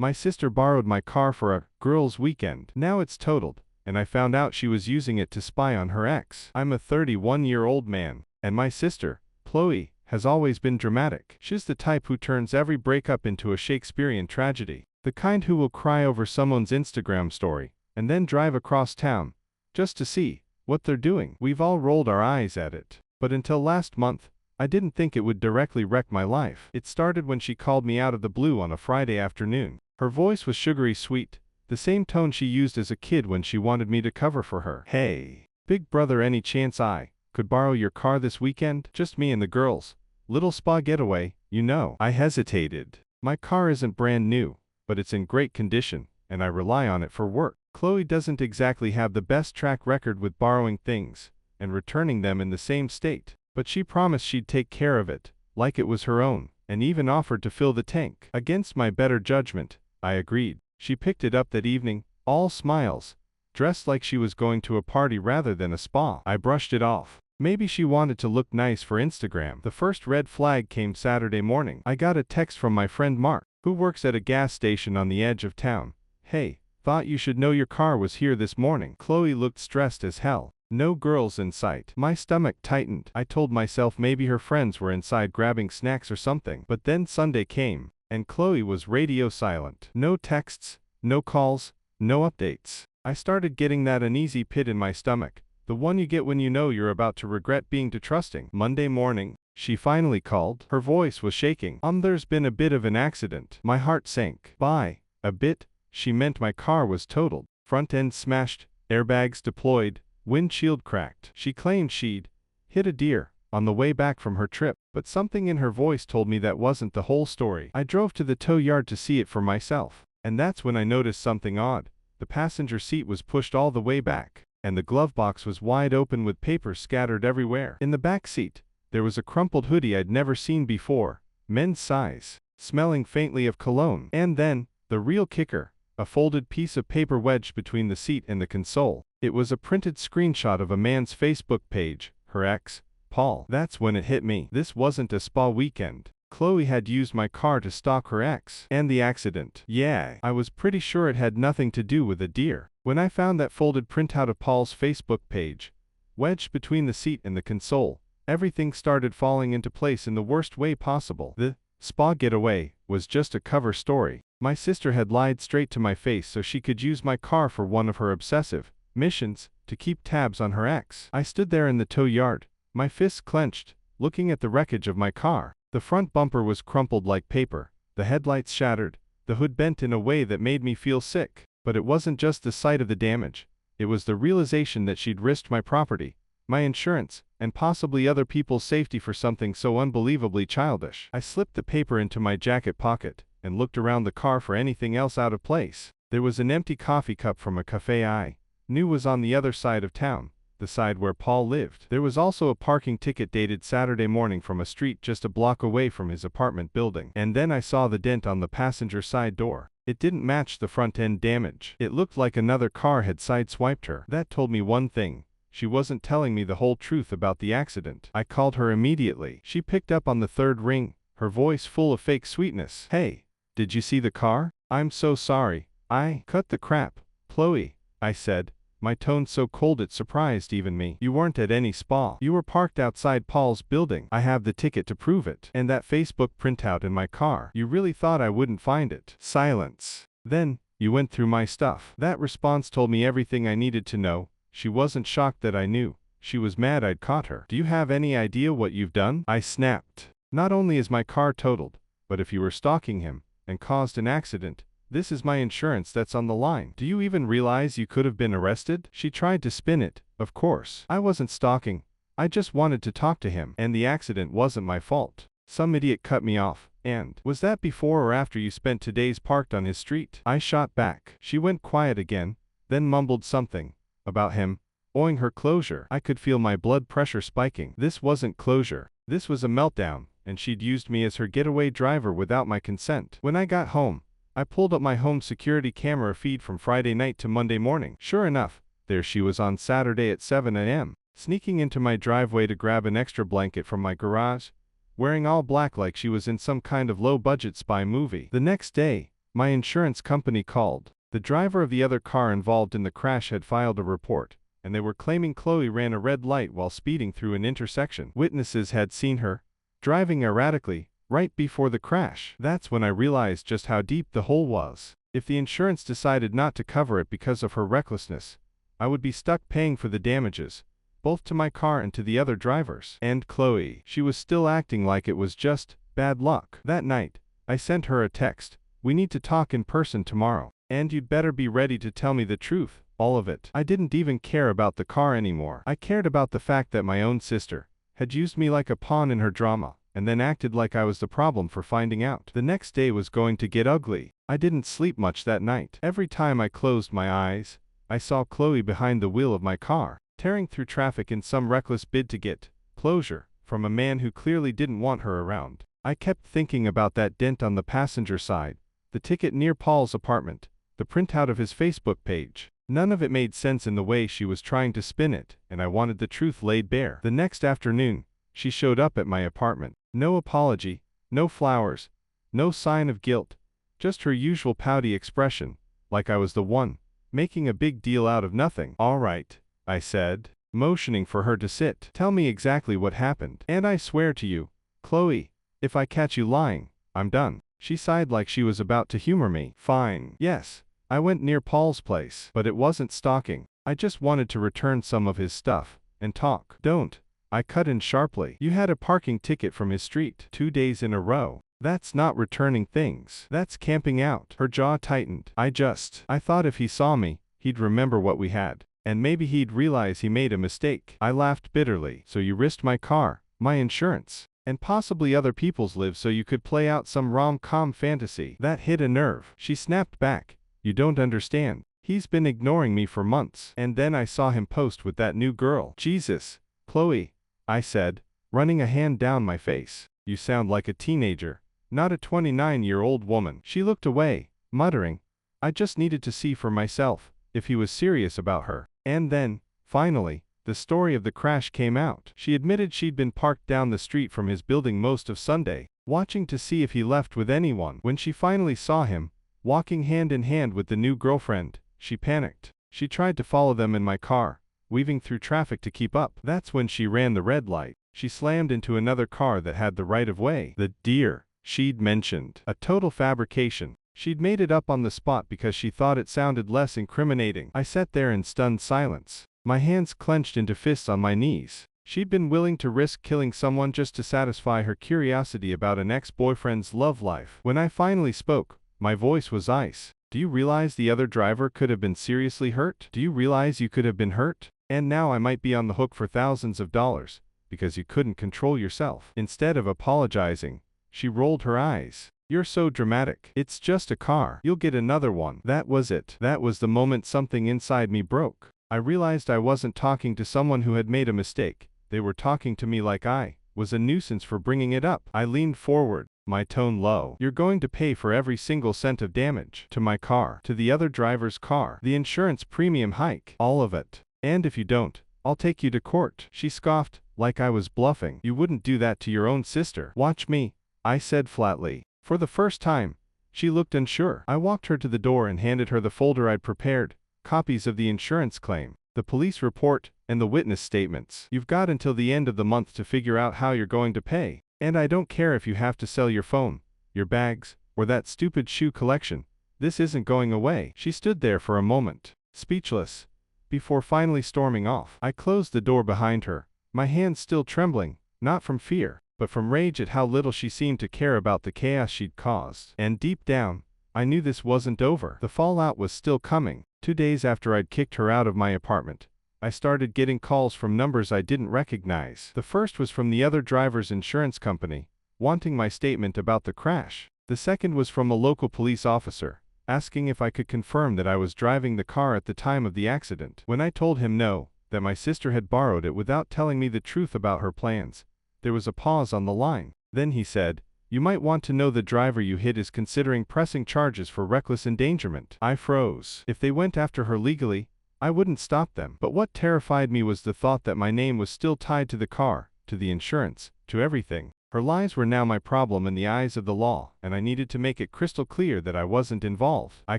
My sister borrowed my car for a girls' weekend. Now it's totaled, and I found out she was using it to spy on her ex. I'm a 31-year-old man, and my sister, Chloe, has always been dramatic. She's the type who turns every breakup into a Shakespearean tragedy. The kind who will cry over someone's Instagram story, and then drive across town, just to see what they're doing. We've all rolled our eyes at it. But until last month, I didn't think it would directly wreck my life. It started when she called me out of the blue on a Friday afternoon. Her voice was sugary sweet, the same tone she used as a kid when she wanted me to cover for her. "Hey, big brother, any chance I could borrow your car this weekend? Just me and the girls. Little spa getaway, you know." I hesitated. My car isn't brand new, but it's in great condition, and I rely on it for work. Chloe doesn't exactly have the best track record with borrowing things and returning them in the same state, but she promised she'd take care of it, like it was her own, and even offered to fill the tank. Against my better judgment, I agreed. She picked it up that evening, all smiles, dressed like she was going to a party rather than a spa. I brushed it off. Maybe she wanted to look nice for Instagram. The first red flag came Saturday morning. I got a text from my friend Mark, who works at a gas station on the edge of town. "Hey, thought you should know your car was here this morning." Chloe looked stressed as hell. No girls in sight. My stomach tightened. I told myself maybe her friends were inside grabbing snacks or something. But then Sunday came, and Chloe was radio silent. No texts, no calls, no updates. I started getting that uneasy pit in my stomach, the one you get when you know you're about to regret being too trusting. Monday morning, she finally called. Her voice was shaking. There's been a bit of an accident." My heart sank. By a bit, she meant my car was totaled. Front end smashed, airbags deployed, windshield cracked. She claimed she'd hit a deer on the way back from her trip, but something in her voice told me that wasn't the whole story. I drove to the tow yard to see it for myself, and that's when I noticed something odd. The passenger seat was pushed all the way back, and the glove box was wide open with papers scattered everywhere. In the back seat, there was a crumpled hoodie I'd never seen before, men's size, smelling faintly of cologne. And then, the real kicker, a folded piece of paper wedged between the seat and the console. It was a printed screenshot of a man's Facebook page, her ex, Paul. That's when it hit me. This wasn't a spa weekend. Chloe had used my car to stalk her ex. And the accident. Yeah, I was pretty sure it had nothing to do with a deer. When I found that folded printout of Paul's Facebook page, wedged between the seat and the console, everything started falling into place in the worst way possible. The spa getaway was just a cover story. My sister had lied straight to my face so she could use my car for one of her obsessive missions, to keep tabs on her ex. I stood there in the tow yard, my fists clenched, looking at the wreckage of my car. The front bumper was crumpled like paper, the headlights shattered, the hood bent in a way that made me feel sick. But it wasn't just the sight of the damage, it was the realization that she'd risked my property, my insurance, and possibly other people's safety for something so unbelievably childish. I slipped the paper into my jacket pocket, and looked around the car for anything else out of place. There was an empty coffee cup from a cafe I knew was on the other side of town, the side where Paul lived. There was also a parking ticket dated Saturday morning from a street just a block away from his apartment building. And then I saw the dent on the passenger side door. It didn't match the front end damage. It looked like another car had sideswiped her. That told me one thing. She wasn't telling me the whole truth about the accident. I called her immediately. She picked up on the third ring, her voice full of fake sweetness. "Hey, did you see the car? I'm so sorry. I cut the crap, Chloe," I said, my tone so cold it surprised even me. "You weren't at any spa. You were parked outside Paul's building. I have the ticket to prove it. And that Facebook printout in my car. You really thought I wouldn't find it." Silence. "Then, you went through my stuff." That response told me everything I needed to know. She wasn't shocked that I knew. She was mad I'd caught her. "Do you have any idea what you've done?" I snapped. "Not only is my car totaled, but if you were stalking him and caused an accident, this is my insurance that's on the line. Do you even realize you could have been arrested?" She tried to spin it. Of course. I wasn't stalking. I just wanted to talk to him. And the accident wasn't my fault. Some idiot cut me off. "And was that before or after you spent 2 days parked on his street?" I shot back. She went quiet again, then mumbled something about him owing her closure. I could feel my blood pressure spiking. This wasn't closure. This was a meltdown, and she'd used me as her getaway driver without my consent. When I got home, I pulled up my home security camera feed from Friday night to Monday morning. Sure enough, there she was on Saturday at 7 a.m., sneaking into my driveway to grab an extra blanket from my garage, wearing all black like she was in some kind of low-budget spy movie. The next day, My insurance company called. The driver of the other car involved in the crash had filed a report, and they were claiming Chloe ran a red light while speeding through an intersection. Witnesses had seen her driving erratically right before the crash. That's when I realized just how deep the hole was. If the insurance decided not to cover it because of her recklessness, I would be stuck paying for the damages, both to my car and to the other drivers. And Chloe, she was still acting like it was just bad luck. That night, I sent her a text. We need to talk in person tomorrow. And you'd better be ready to tell me the truth, all of it. I didn't even care about the car anymore. I cared about the fact that my own sister had used me like a pawn in her drama, and then acted like I was the problem for finding out. The next day was going to get ugly. I didn't sleep much that night. Every time I closed my eyes, I saw Chloe behind the wheel of my car, tearing through traffic in some reckless bid to get closure from a man who clearly didn't want her around. I kept thinking about that dent on the passenger side, the ticket near Paul's apartment, the printout of his Facebook page. None of it made sense in the way she was trying to spin it, and I wanted the truth laid bare. The next afternoon, she showed up at my apartment. No apology, no flowers, no sign of guilt, just her usual pouty expression, like I was the one making a big deal out of nothing. All right, I said, motioning for her to sit. Tell me exactly what happened. And I swear to you, Chloe, if I catch you lying, I'm done. She sighed like she was about to humor me. Fine. Yes, I went near Paul's place, but it wasn't stalking. I just wanted to return some of his stuff and talk. Don't. I cut in sharply. You had a parking ticket from his street 2 days in a row. That's not returning things. That's camping out. Her jaw tightened. I thought if he saw me, he'd remember what we had, and maybe he'd realize he made a mistake. I laughed bitterly. So you risked my car, my insurance, and possibly other people's lives so you could play out some rom-com fantasy. That hit a nerve. She snapped back. You don't understand. He's been ignoring me for months. And then I saw him post with that new girl. Jesus, Chloe, I said, running a hand down my face. You sound like a teenager, not a 29-year-old woman. She looked away, muttering, I just needed to see for myself if he was serious about her. And then, finally, the story of the crash came out. She admitted she'd been parked down the street from his building most of Sunday, watching to see if he left with anyone. When she finally saw him, walking hand in hand with the new girlfriend, she panicked. She tried to follow them in my car, weaving through traffic to keep up. That's when she ran the red light. She slammed into another car that had the right of way. The deer she'd mentioned. A total fabrication. She'd made it up on the spot because she thought it sounded less incriminating. I sat there in stunned silence, my hands clenched into fists on my knees. She'd been willing to risk killing someone just to satisfy her curiosity about an ex-boyfriend's love life. When I finally spoke, my voice was ice. Do you realize the other driver could have been seriously hurt? Do you realize you could have been hurt? And now I might be on the hook for thousands of dollars, because you couldn't control yourself. Instead of apologizing, she rolled her eyes. You're so dramatic. It's just a car. You'll get another one. That was it. That was the moment something inside me broke. I realized I wasn't talking to someone who had made a mistake. They were talking to me like I was a nuisance for bringing it up. I leaned forward, my tone low. You're going to pay for every single cent of damage to my car, to the other driver's car, the insurance premium hike, all of it. And if you don't, I'll take you to court. She scoffed, like I was bluffing. You wouldn't do that to your own sister. Watch me, I said flatly. For the first time, she looked unsure. I walked her to the door and handed her the folder I'd prepared, copies of the insurance claim, the police report, and the witness statements. You've got until the end of the month to figure out how you're going to pay. And I don't care if you have to sell your phone, your bags, or that stupid shoe collection. This isn't going away. She stood there for a moment, speechless, before finally storming off. I closed the door behind her, my hands still trembling, not from fear, but from rage at how little she seemed to care about the chaos she'd caused. And deep down, I knew this wasn't over. The fallout was still coming. 2 days after I'd kicked her out of my apartment, I started getting calls from numbers I didn't recognize. The first was from the other driver's insurance company, wanting my statement about the crash. The second was from a local police officer, asking if I could confirm that I was driving the car at the time of the accident. When I told him no, that my sister had borrowed it without telling me the truth about her plans, there was a pause on the line. Then he said, you might want to know the driver you hit is considering pressing charges for reckless endangerment. I froze. If they went after her legally, I wouldn't stop them. But what terrified me was the thought that my name was still tied to the car, to the insurance, to everything. Her lies were now my problem in the eyes of the law, and I needed to make it crystal clear that I wasn't involved. I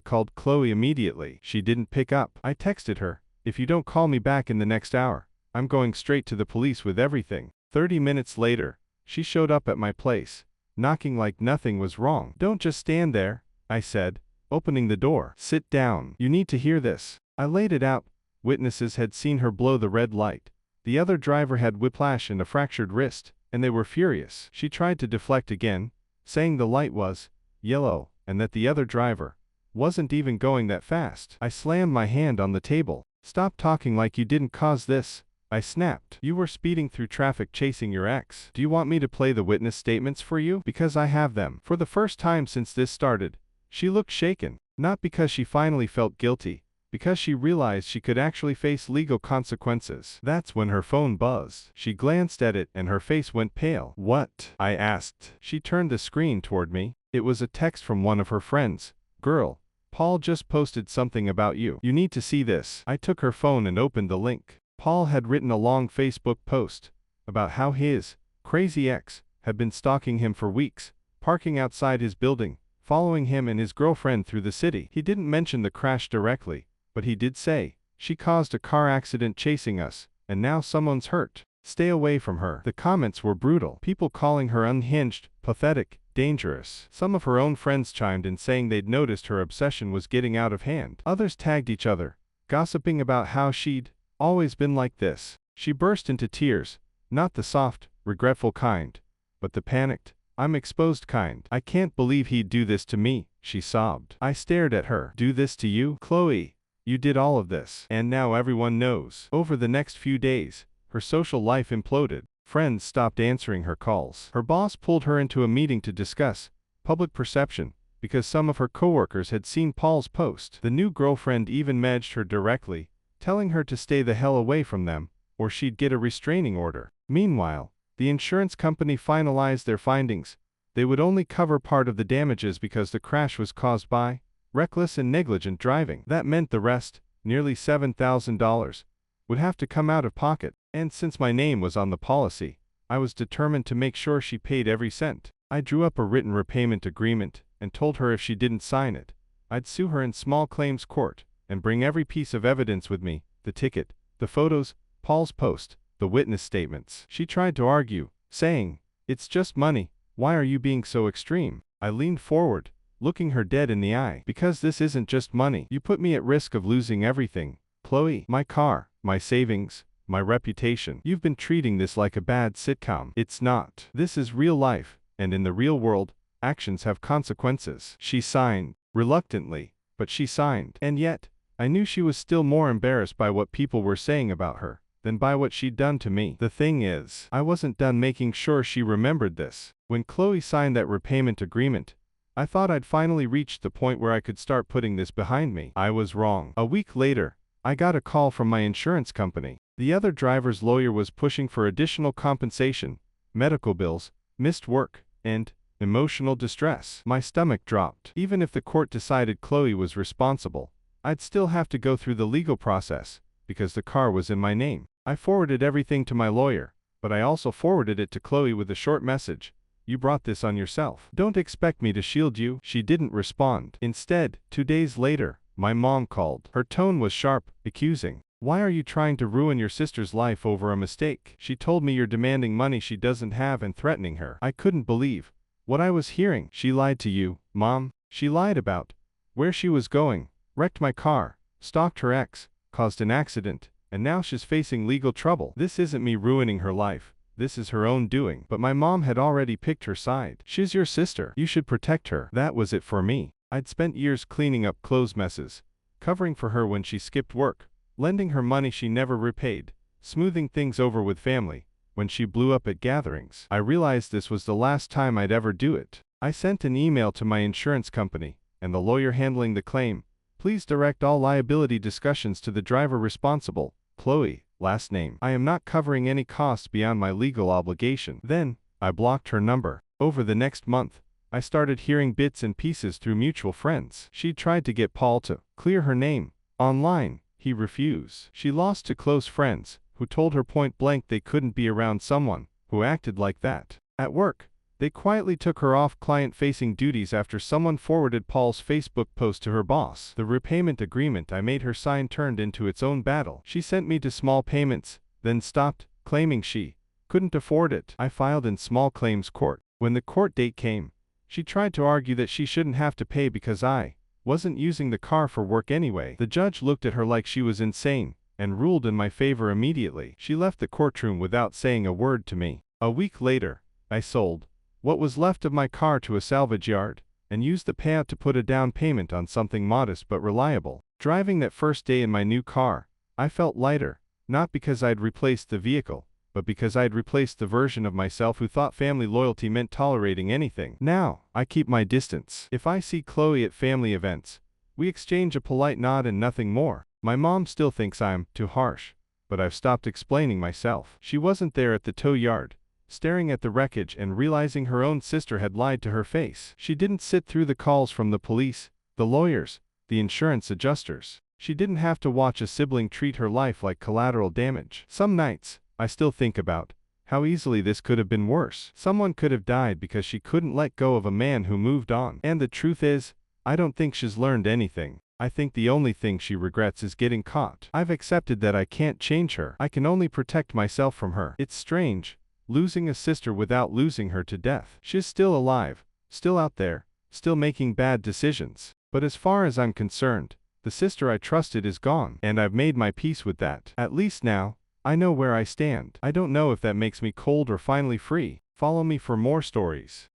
called Chloe immediately. She didn't pick up. I texted her, "If you don't call me back in the next hour, I'm going straight to the police with everything." 30 minutes later, she showed up at my place, knocking like nothing was wrong. "Don't just stand there," I said, opening the door. "Sit down. You need to hear this." I laid it out. Witnesses had seen her blow the red light. The other driver had whiplash and a fractured wrist, and they were furious. She tried to deflect again, saying the light was yellow, and that the other driver wasn't even going that fast. I slammed my hand on the table. "Stop talking like you didn't cause this," I snapped. "You were speeding through traffic chasing your ex. Do you want me to play the witness statements for you? Because I have them." For the first time since this started, she looked shaken. Not because she finally felt guilty, because she realized she could actually face legal consequences. That's when her phone buzzed. She glanced at it and her face went pale. "What?" I asked. She turned the screen toward me. It was a text from one of her friends. "Girl, Paul just posted something about you. You need to see this." I took her phone and opened the link. Paul had written a long Facebook post about how his crazy ex had been stalking him for weeks, parking outside his building, following him and his girlfriend through the city. He didn't mention the crash directly, but he did say, "She caused a car accident chasing us, and now someone's hurt. Stay away from her." The comments were brutal. People calling her unhinged, pathetic, dangerous. Some of her own friends chimed in saying they'd noticed her obsession was getting out of hand. Others tagged each other, gossiping about how she'd always been like this. She burst into tears, not the soft, regretful kind, but the panicked, "I'm exposed" kind. "I can't believe he'd do this to me," she sobbed. I stared at her. "Do this to you? Chloe, you did all of this. And now everyone knows." Over the next few days, her social life imploded. Friends stopped answering her calls. Her boss pulled her into a meeting to discuss public perception, because some of her coworkers had seen Paul's post. The new girlfriend even messaged her directly, telling her to stay the hell away from them, or she'd get a restraining order. Meanwhile, the insurance company finalized their findings. They would only cover part of the damages because the crash was caused by reckless and negligent driving. That meant the rest, nearly $7,000, would have to come out of pocket. And since my name was on the policy, I was determined to make sure she paid every cent. I drew up a written repayment agreement and told her if she didn't sign it, I'd sue her in small claims court and bring every piece of evidence with me: the ticket, the photos, Paul's post, the witness statements. She tried to argue, saying, "It's just money. Why are you being so extreme?" I leaned forward, looking her dead in the eye. "Because this isn't just money. You put me at risk of losing everything, Chloe. My car, my savings, my reputation. You've been treating this like a bad sitcom. It's not. This is real life, and in the real world, actions have consequences." She signed, reluctantly, but she signed. And yet, I knew she was still more embarrassed by what people were saying about her than by what she'd done to me. The thing is, I wasn't done making sure she remembered this. When Chloe signed that repayment agreement, I thought I'd finally reached the point where I could start putting this behind me. I was wrong. A week later, I got a call from my insurance company. The other driver's lawyer was pushing for additional compensation, medical bills, missed work, and emotional distress. My stomach dropped. Even if the court decided Chloe was responsible, I'd still have to go through the legal process, because the car was in my name. I forwarded everything to my lawyer, but I also forwarded it to Chloe with a short message: "You brought this on yourself. Don't expect me to shield you." She didn't respond. Instead, 2 days later, my mom called. Her tone was sharp, accusing. "Why are you trying to ruin your sister's life over a mistake? She told me you're demanding money she doesn't have and threatening her." I couldn't believe what I was hearing. "She lied to you, Mom. She lied about where she was going, wrecked my car, stalked her ex, caused an accident, and now she's facing legal trouble. This isn't me ruining her life. This is her own doing." But my mom had already picked her side. "She's your sister. You should protect her." That was it for me. I'd spent years cleaning up clothes messes, covering for her when she skipped work, lending her money she never repaid, smoothing things over with family when she blew up at gatherings. I realized this was the last time I'd ever do it. I sent an email to my insurance company and the lawyer handling the claim: "Please direct all liability discussions to the driver responsible, Chloe, last name. I am not covering any costs beyond my legal obligation." Then, I blocked her number. Over the next month, I started hearing bits and pieces through mutual friends. She tried to get Paul to clear her name online. He refused. She lost to close friends, who told her point blank they couldn't be around someone who acted like that. At work, they quietly took her off client-facing duties after someone forwarded Paul's Facebook post to her boss. The repayment agreement I made her sign turned into its own battle. She sent me to small payments, then stopped, claiming she couldn't afford it. I filed in small claims court. When the court date came, she tried to argue that she shouldn't have to pay because I wasn't using the car for work anyway. The judge looked at her like she was insane and ruled in my favor immediately. She left the courtroom without saying a word to me. A week later, I sold what was left of my car to a salvage yard and used the payout to put a down payment on something modest but reliable. Driving that first day in my new car, I felt lighter, not because I'd replaced the vehicle, but because I'd replaced the version of myself who thought family loyalty meant tolerating anything. Now, I keep my distance. If I see Chloe at family events, we exchange a polite nod and nothing more. My mom still thinks I'm too harsh, but I've stopped explaining myself. She wasn't there at the tow yard, staring at the wreckage and realizing her own sister had lied to her face. She didn't sit through the calls from the police, the lawyers, the insurance adjusters. She didn't have to watch a sibling treat her life like collateral damage. Some nights, I still think about how easily this could have been worse. Someone could have died because she couldn't let go of a man who moved on. And the truth is, I don't think she's learned anything. I think the only thing she regrets is getting caught. I've accepted that I can't change her. I can only protect myself from her. It's strange, losing a sister without losing her to death. She's still alive, still out there, still making bad decisions. But as far as I'm concerned, the sister I trusted is gone. And I've made my peace with that. At least now, I know where I stand. I don't know if that makes me cold or finally free. Follow me for more stories.